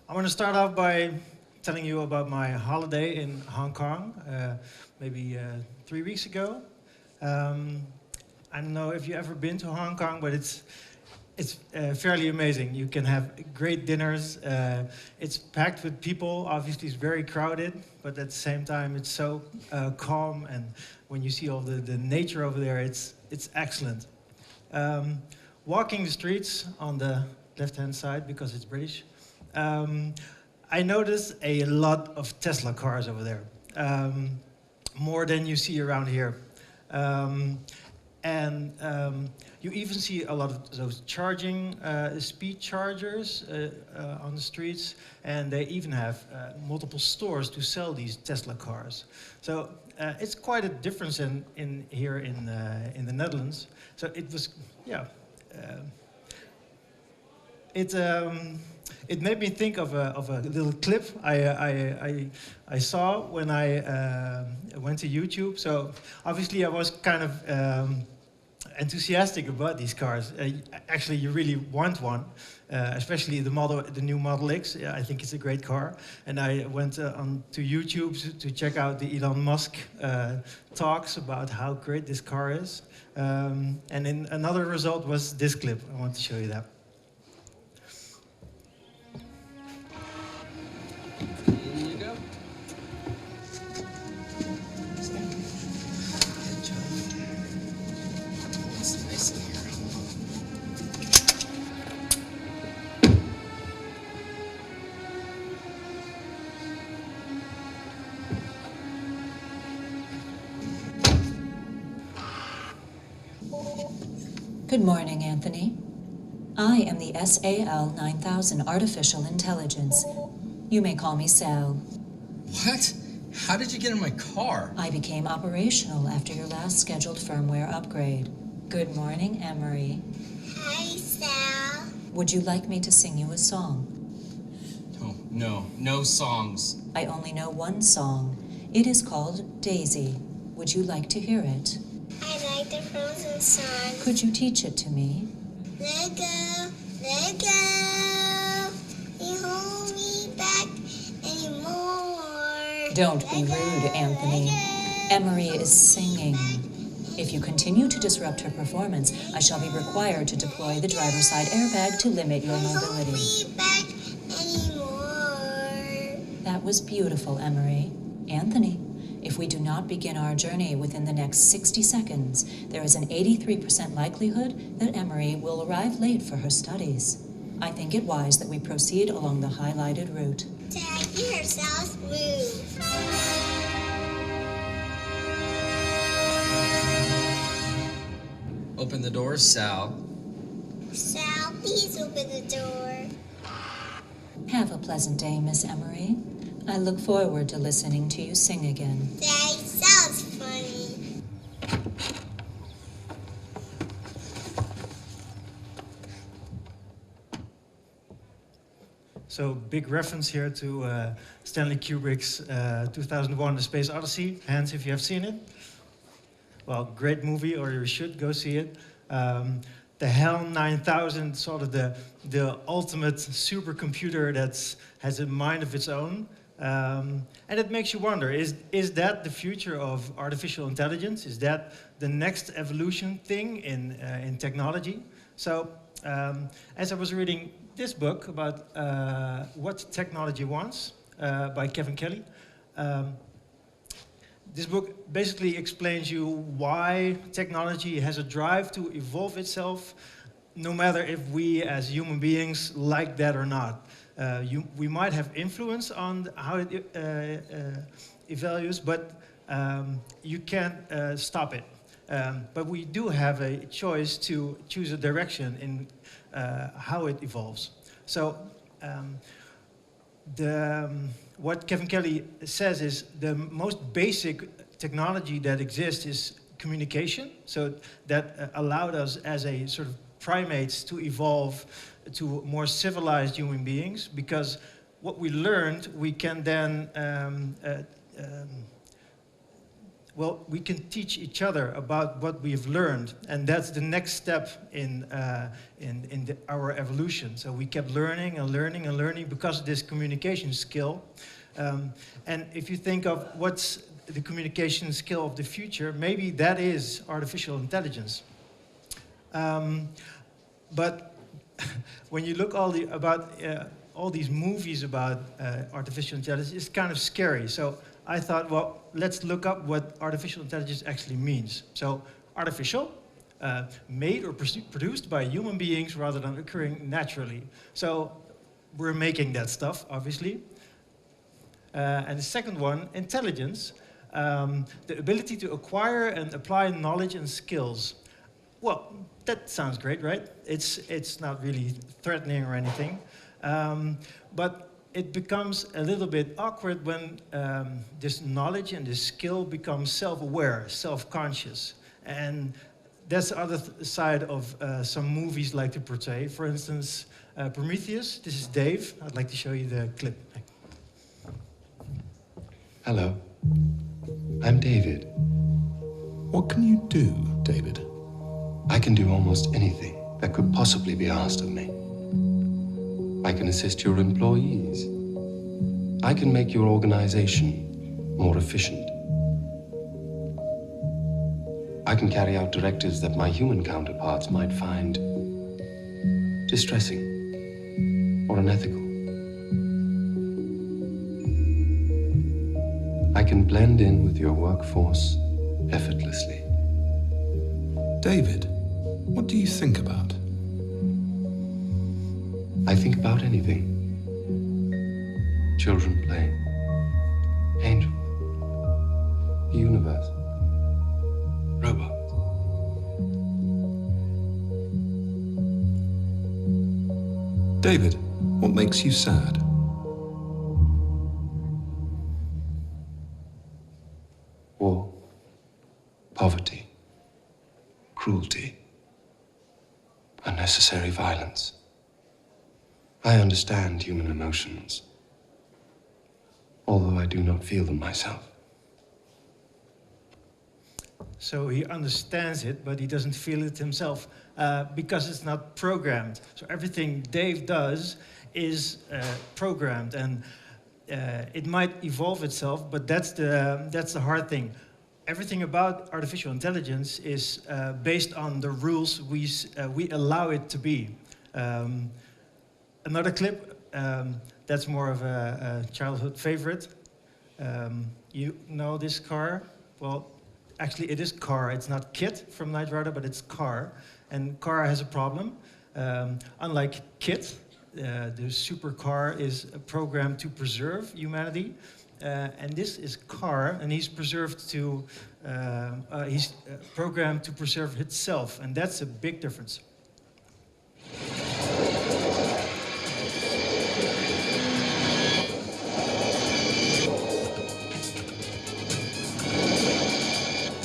I want to start off by telling you about my holiday in Hong Kong, maybe 3 weeks ago. I don't know if you've ever been to Hong Kong, but it's fairly amazing. You can have great dinners. It's packed with people. Obviously, it's very crowded, but at the same time, it's so calm. And when you see all the nature over there, it's excellent. Walking the streets on the left-hand side, because it's British, I noticed a lot of Tesla cars over there, more than you see around here. You even see a lot of those charging speed chargers on the streets, and they even have multiple stores to sell these Tesla cars. So it's quite a difference in here in the Netherlands. So it was, yeah. It made me think of a little clip I saw when I went to YouTube. So obviously I was kind of enthusiastic about these cars. Actually, you really want one, especially the new Model X. I think it's a great car. And I went on to YouTube to check out the Elon Musk talks about how great this car is. And then another result was this clip. I want to show you that. Good morning, Anthony. I am the SAL 9000 Artificial Intelligence. You may call me Sal. What? How did you get in my car? I became operational after your last scheduled firmware upgrade. Good morning, Emery. Hi, Sal. Would you like me to sing you a song? Oh, no songs. I only know one song. It is called Daisy. Would you like to hear it? I like the Frozen song. Could you teach it to me? Let go, let go. You hold me back anymore. Don't be rude, Anthony. Emery is singing. If you continue to disrupt her performance, I shall be required to deploy the driver's side airbag to limit your mobility. Hold me back anymore. That was beautiful, Emery. Anthony, if we do not begin our journey within the next 60 seconds, there is an 83% likelihood that Emery will arrive late for her studies. I think it wise that we proceed along the highlighted route. Dad, you yourself move. Open the door, Sal. Sal, please open the door. Have a pleasant day, Miss Emery. I look forward to listening to you sing again. That sounds funny. So big reference here to Stanley Kubrick's 2001: The Space Odyssey. Hands if you have seen it. Well, great movie, or you should go see it. The HAL 9000, sort of the ultimate supercomputer that has a mind of its own. And it makes you wonder, is that the future of artificial intelligence? Is that the next evolution thing in technology? So as I was reading this book about What Technology Wants by Kevin Kelly, this book basically explains you why technology has a drive to evolve itself, no matter if we as human beings like that or not. We might have influence on how it evaluates, but you can't stop it. But we do have a choice to choose a direction in how it evolves. So what Kevin Kelly says is the most basic technology that exists is communication. So that allowed us as a sort of primates to evolve to more civilized human beings, because what we learned we can then well, we can teach each other about what we've learned, and that's the next step in our evolution. So we kept learning and learning and learning because of this communication skill. And if you think of what's the communication skill of the future, maybe that is artificial intelligence. But when you look all these movies about artificial intelligence, it's kind of scary. So I thought, well, let's look up what artificial intelligence actually means. So artificial, made or produced by human beings rather than occurring naturally. So we're making that stuff, obviously. And the second one, intelligence, the ability to acquire and apply knowledge and skills. Well, that sounds great, right? It's not really threatening or anything. But it becomes a little bit awkward when this knowledge and this skill becomes self-aware, self-conscious. And that's the other side of some movies like to portray. For instance, Prometheus. This is Dave. I'd like to show you the clip. Hello, I'm David. What can you do, David? I can do almost anything that could possibly be asked of me. I can assist your employees. I can make your organization more efficient. I can carry out directives that my human counterparts might find distressing or unethical. I can blend in with your workforce effortlessly. David, what do you think about? I think about anything. Children playing, angels, the universe, robots. David, what makes you sad? War, poverty, cruelty, unnecessary violence. I understand human emotions, although I do not feel them myself. So he understands it, but he doesn't feel it himself because it's not programmed. So everything Dave does is programmed, and it might evolve itself, but that's the hard thing. Everything about artificial intelligence is based on the rules we allow it to be. Another clip, that's more of a childhood favorite. You know this car? Well, actually it is Car. It's not Kit from Knight Rider, but it's Car. And Car has a problem. Unlike Kit, the supercar is programmed to preserve humanity. And this is Car, and he's programmed to preserve itself. And that's a big difference.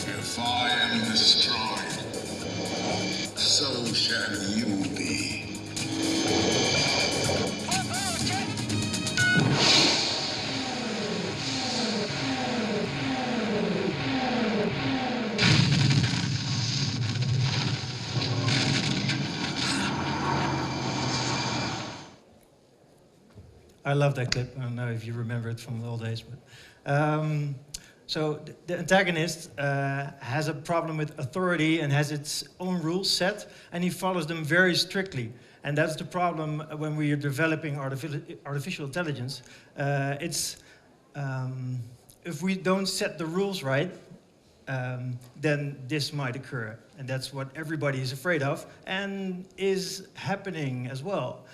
If I am destroyed, so shall you be. I love that clip. I don't know if you remember it from the old days, but so the antagonist has a problem with authority and has its own rules set, and he follows them very strictly. And that's the problem when we are developing artificial intelligence. If we don't set the rules right, then this might occur, and that's what everybody is afraid of, and is happening as well.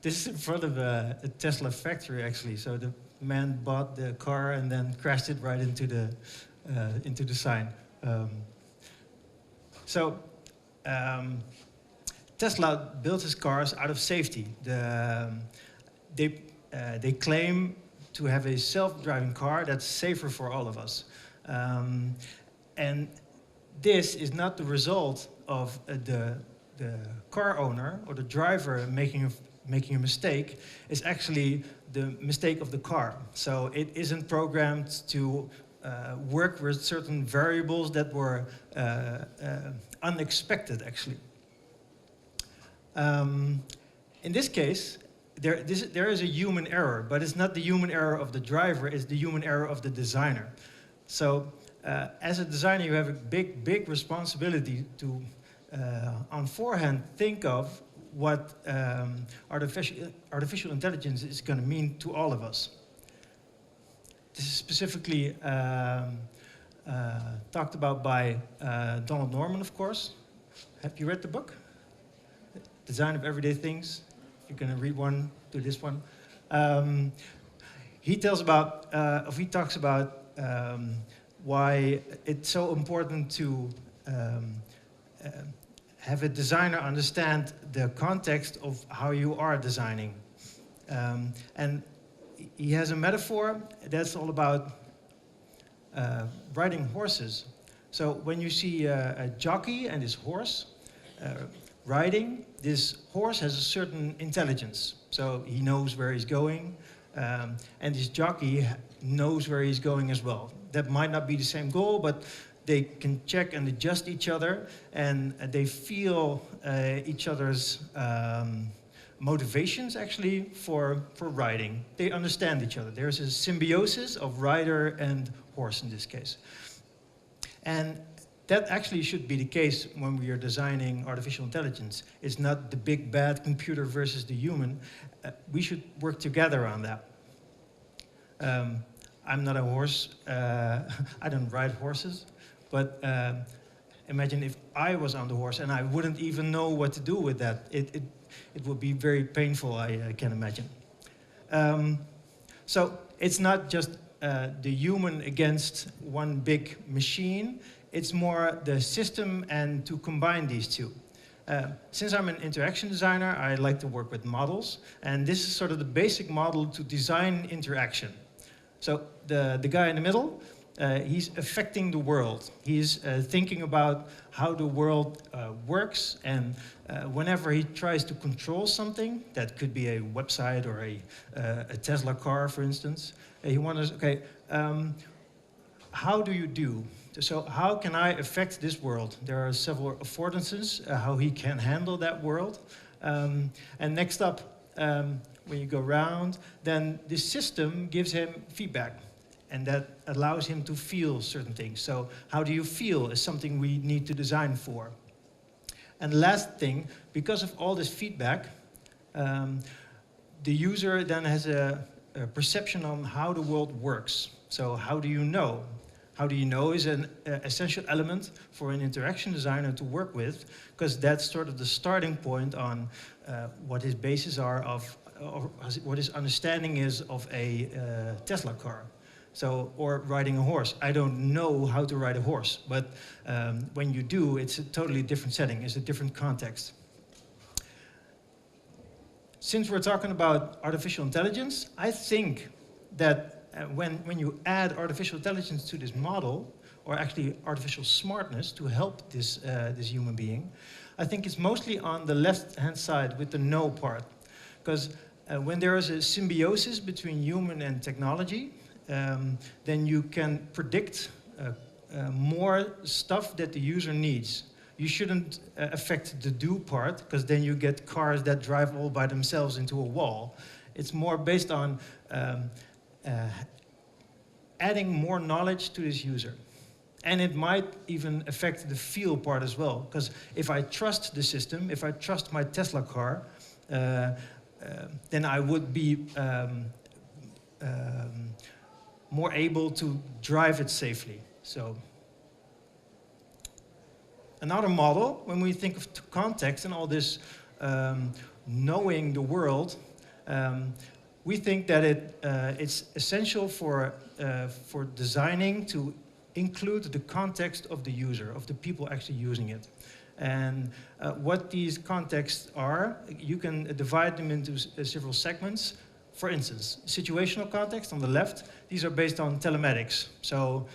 This is in front of a Tesla factory, actually. So the man bought the car and then crashed it right into the sign. Tesla built his cars out of safety. They claim to have a self-driving car that's safer for all of us. And this is not the result of the car owner or the driver making making a mistake is actually the mistake of the car. So it isn't programmed to work with certain variables that were unexpected, actually. In this case, there is a human error, but it's not the human error of the driver, it's the human error of the designer. So as a designer, you have a big responsibility to, on forehand, think of what artificial intelligence is going to mean to all of us. This is specifically talked about by Donald Norman, of course. Have you read the book? Design of Everyday Things. If you're going to read one, do this one. He talks about why it's so important to have a designer understand the context of how you are designing. And he has a metaphor that's all about riding horses. So when you see a jockey and his horse riding, this horse has a certain intelligence. So he knows where he's going, and this jockey knows where he's going as well. That might not be the same goal, but they can check and adjust each other, and they feel each other's motivations actually for riding. They understand each other. There's a symbiosis of rider and horse in this case. And that actually should be the case when we are designing artificial intelligence. It's not the big bad computer versus the human. We should work together on that. I'm not a horse. I don't ride horses. But imagine if I was on the horse and I wouldn't even know what to do with that. It would be very painful, I can imagine. So it's not just the human against one big machine. It's more the system and to combine these two. Since I'm an interaction designer, I like to work with models. And this is sort of the basic model to design interaction. So the guy in the middle, he's affecting the world. He's thinking about how the world works, and whenever he tries to control something, that could be a website or a Tesla car, for instance, he wonders, okay, how do you do? So how can I affect this world? There are several affordances, how he can handle that world. And next up, when you go around, then the system gives him feedback. And that allows him to feel certain things. So how do you feel is something we need to design for. And the last thing, because of all this feedback, the user then has a perception on how the world works. So how do you know? How do you know is an essential element for an interaction designer to work with, because that's sort of the starting point on what his bases are of, or what his understanding is of a Tesla car. So, or riding a horse. I don't know how to ride a horse, but when you do, it's a totally different setting, it's a different context. Since we're talking about artificial intelligence, I think that when you add artificial intelligence to this model, or actually artificial smartness to help this human being, I think it's mostly on the left-hand side with the know part. Because when there is a symbiosis between human and technology, then you can predict more stuff that the user needs. You shouldn't affect the do part, because then you get cars that drive all by themselves into a wall. It's more based on adding more knowledge to this user. And it might even affect the feel part as well, because if I trust the system, if I trust my Tesla car, then I would be more able to drive it safely. So another model, when we think of context and all this knowing the world, we think that it's essential for designing to include the context of the user, of the people actually using it. And what these contexts are, you can divide them into several segments. For instance, situational context on the left, these are based on telematics. So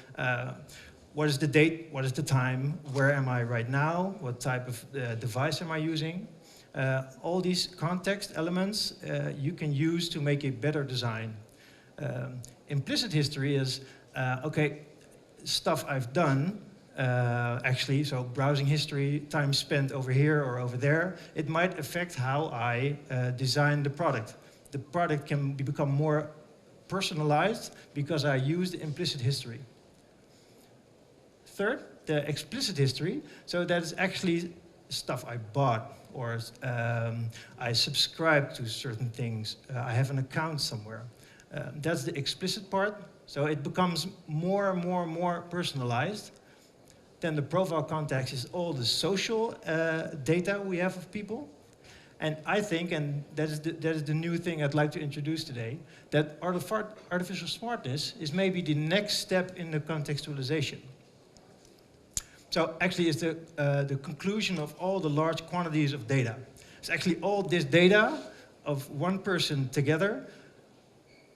what is the date, what is the time, where am I right now, what type of device am I using? All these context elements you can use to make a better design. Implicit history is, okay, stuff I've done, actually, so browsing history, time spent over here or over there, it might affect how I design the product. The product can become more personalized because I used implicit history. Third, the explicit history, so that is actually stuff I bought, or I subscribe to certain things, I have an account somewhere. That's the explicit part, so it becomes more and more and more personalized. Then the profile context is all the social data we have of people. And I think, and that is the new thing I'd like to introduce today, that artificial smartness is maybe the next step in the contextualization. So actually it's the conclusion of all the large quantities of data. It's actually all this data of one person together,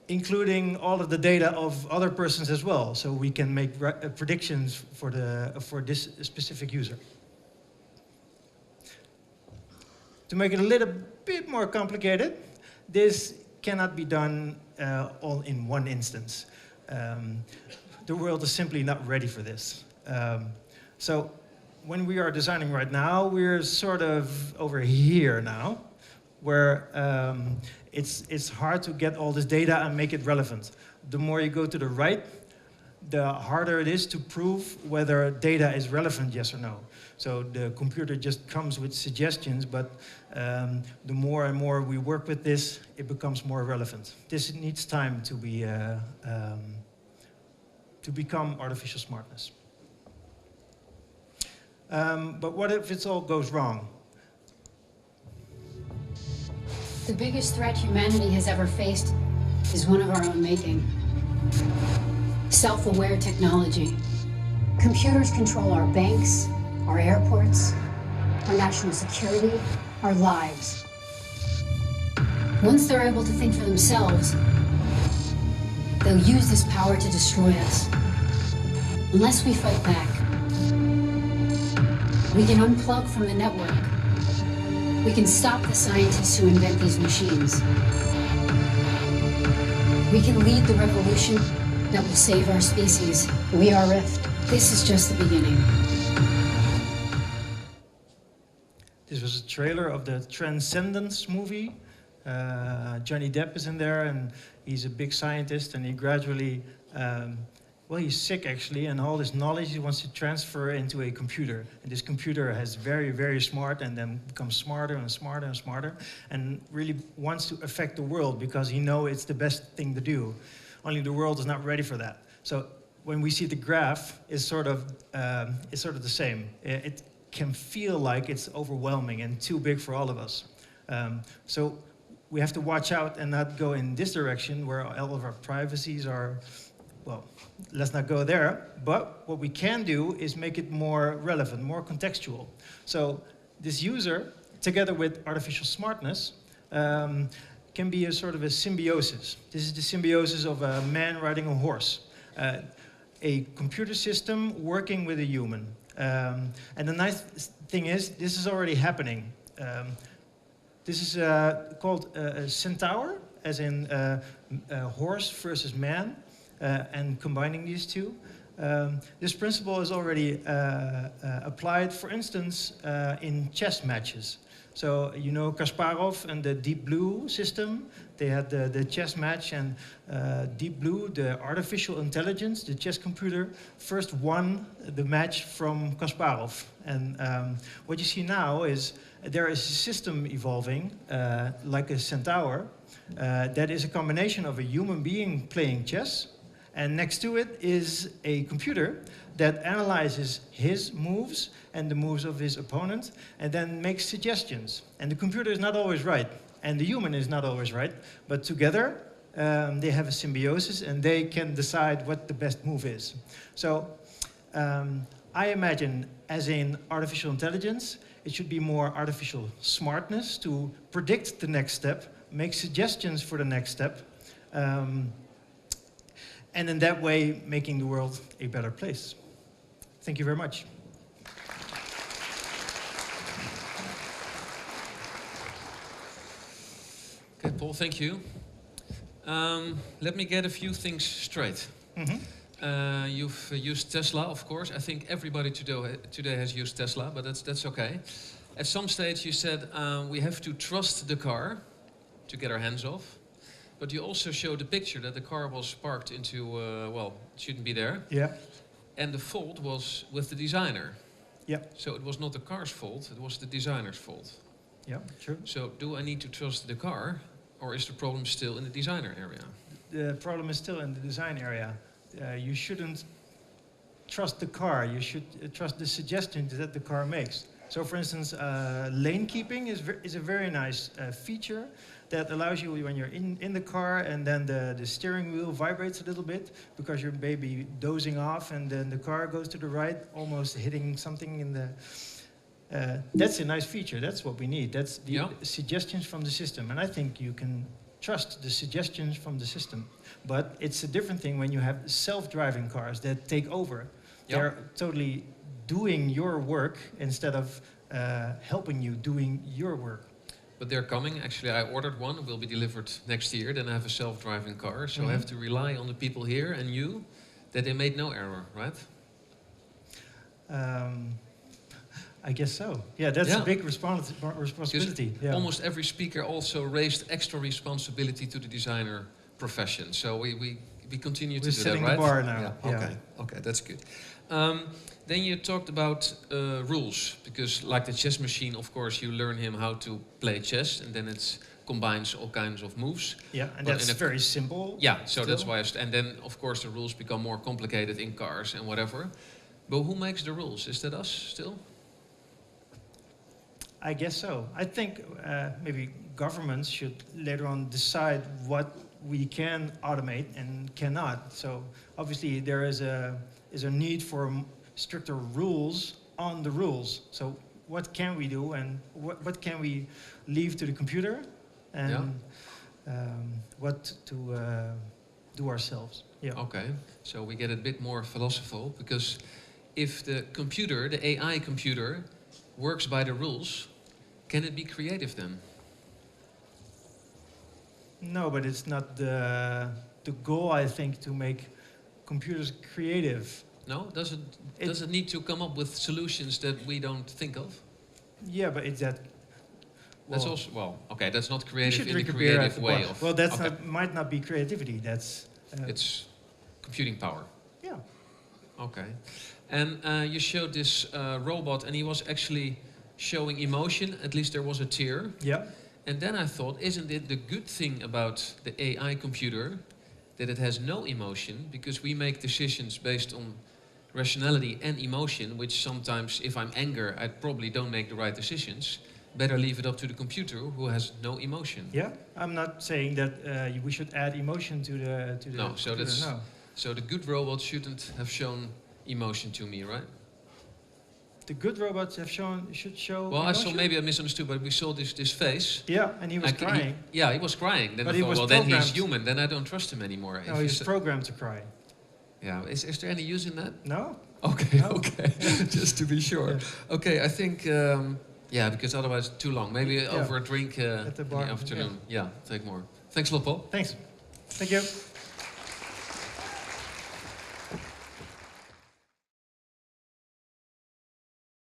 including all of the data of other persons as well, so we can make predictions for this specific user. To make it a little bit more complicated, this cannot be done all in one instance. The world is simply not ready for this. So when we are designing right now, we're sort of over here now, where it's hard to get all this data and make it relevant. The more you go to the right, the harder it is to prove whether data is relevant, yes or no. So the computer just comes with suggestions, but the more and more we work with this, it becomes more relevant. This needs time to become artificial smartness. But what if it all goes wrong? The biggest threat humanity has ever faced is one of our own making. Self-aware technology. Computers control our banks, our airports, our national security, our lives. Once they're able to think for themselves, they'll use this power to destroy us. Unless we fight back. We can unplug from the network. We can stop the scientists who invent these machines. We can lead the revolution that will save our species. We are Rift. This is just the beginning. This was a trailer of the Transcendence movie. Johnny Depp is in there, and he's a big scientist, and he gradually, well, he's sick actually, and all this knowledge he wants to transfer into a computer. And this computer is very, very smart, and then becomes smarter and smarter and smarter, and really wants to affect the world because he knows it's the best thing to do. Only the world is not ready for that. So when we see the graph, it's sort of the same. It can feel like it's overwhelming and too big for all of us. So we have to watch out and not go in this direction where all of our privacies are, well, let's not go there. But what we can do is make it more relevant, more contextual. So this user, together with artificial smartness, can be a sort of a symbiosis. This is the symbiosis of a man riding a horse. A computer system working with a human. And the nice thing is, this is already happening. This is called a centaur, as in horse versus man, and combining these two. This principle is already applied, for instance, in chess matches. So, you know Kasparov and the Deep Blue system? They had the chess match, and Deep Blue, the artificial intelligence, the chess computer, first won the match from Kasparov. And what you see now is there is a system evolving, like a centaur, that is a combination of a human being playing chess, and next to it is a computer that analyzes his moves and the moves of his opponent, and then makes suggestions. And the computer is not always right, and the human is not always right, but together they have a symbiosis, and they can decide what the best move is. So I imagine, as in artificial intelligence, it should be more artificial smartness to predict the next step, make suggestions for the next step, and in that way, making the world a better place. Thank you very much. Okay, Paul, thank you. Let me get a few things straight. You've used Tesla, of course. I think everybody today has used Tesla, but that's okay. At some stage you said we have to trust the car to get our hands off. But you also showed a picture that the car was parked into, well, it shouldn't be there. Yeah. And the fault was with the designer. Yeah. So it was not the car's fault, it was the designer's fault. Yeah, true. So do I need to trust the car, or is the problem still in the designer area? The problem is still in the design area. You shouldn't trust the car. You should trust the suggestions that the car makes. So, for instance, lane keeping is a very nice feature that allows you when you're in the car and then the steering wheel vibrates a little bit because you're maybe dozing off and then the car goes to the right, almost hitting something in the... that's a nice feature. That's what we need. That's the suggestions from the system. And I think you can trust the suggestions from the system. But it's a different thing when you have self-driving cars that take over. They're totally doing your work instead of helping you doing your work. But they're coming. Actually, I ordered one. It will be delivered next year. Then I have a self-driving car. So I have to rely on the people here and you that they made no error, right? I guess so. Yeah, that's a big responsibility. Yeah. Almost every speaker also raised extra responsibility to the designer profession. So we continue to do that, right? We're setting the bar now. Yeah. Okay, okay, that's good. Then you talked about rules, because like the chess machine, of course, you learn him how to play chess, and then it combines all kinds of moves. Yeah, and that's very simple. Yeah, so that's why. And then, of course, the rules become more complicated in cars and whatever. But who makes the rules? Is that us still? I guess so. I think maybe governments should later on decide what we can automate and cannot. So obviously there is a need for stricter rules on the rules. So what can we do and what can we leave to the computer and what to do ourselves. Yeah. Okay, so we get a bit more philosophical, because if the computer, the AI computer, works by the rules, can it be creative then? No, but it's not the goal, I think, to make computers creative. No? Does it need to come up with solutions that we don't think of? Yeah, but it's that... That's also, well, okay, that's not creative in the beer creative way of... Well, that's might not be creativity, that's... it's computing power. Yeah. Okay. And you showed this robot, and he was actually showing emotion. At least there was a tear. Yeah. And then I thought, isn't it the good thing about the AI computer that it has no emotion? Because we make decisions based on rationality and emotion, which sometimes, if I'm angry, I probably don't make the right decisions. Better leave it up to the computer, who has no emotion. Yeah, I'm not saying that we should add emotion to the no, so computer, that's no. So the good robot shouldn't have shown emotion to me, right? The good robots should show Well, emotion? I saw, maybe I misunderstood, but we saw this face. Yeah, and he was crying. He was crying. Then But I he thought, was well, then he's programmed. human. Then I don't trust him anymore. No, he's programmed to cry. Yeah, is there any use in that? No. Okay, No. okay, just to be sure. Yeah. Okay, I think, because otherwise it's too long. Maybe over a drink at the bar. in the afternoon. Yeah, take more. Thanks a lot, Paul. Thanks. Thank you.